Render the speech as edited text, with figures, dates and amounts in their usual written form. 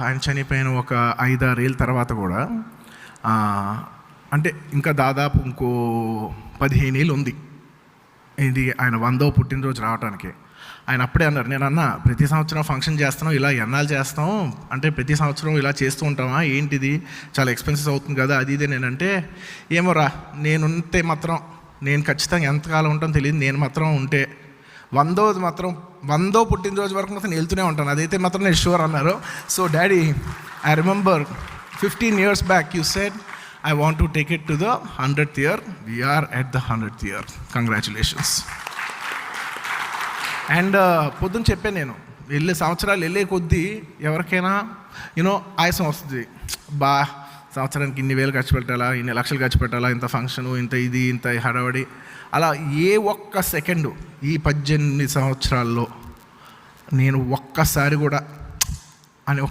ఆయన చనిపోయిన ఒక 5-6 ఏళ్ళ తర్వాత కూడా అంటే ఇంకా దాదాపు ఇంకో 15 ఏళ్ళు ఉంది ఇది ఆయన 100వ పుట్టినరోజు రావడానికి. ఆయన అప్పుడే అన్నారు, నేను అన్నా ప్రతి సంవత్సరం ఫంక్షన్ చేస్తున్నాం, ఇలా ఎన్నాళ్ళు చేస్తాం అంటే ప్రతి సంవత్సరం ఇలా చేస్తూ ఉంటామా ఏంటిది, చాలా ఎక్స్పెన్సెస్ అవుతుంది కదా అది ఇది. నేనంటే ఏమోరా, నేనుంటే మాత్రం నేను ఖచ్చితంగా ఎంతకాలం ఉంటానో తెలియదు, నేను మాత్రం ఉంటే 100వ పుట్టినరోజు వరకు మాత్రం నేను వెళ్తూనే ఉంటాను, అదైతే మాత్రం నేను షూర్ అన్నారు. So daddy, I remember 15 years back you said I want to take it to the 100th year. We are at the 100th year. Congratulations. And పొద్దున్న చెప్పాను నేను, సంవత్సరాలు వెళ్ళే కొద్దీ ఎవరికైనా ఆయాసం వస్తుంది. సంవత్సరానికి ఇన్ని వేలు ఖర్చు పెట్టాలా, ఇన్ని లక్షలు ఖర్చు పెట్టాలా, ఇంత ఫంక్షను, ఇంత హడావడి. అలా ఏ ఒక్క సెకండు ఈ 18 సంవత్సరాల్లో నేను ఒక్కసారి కూడా అని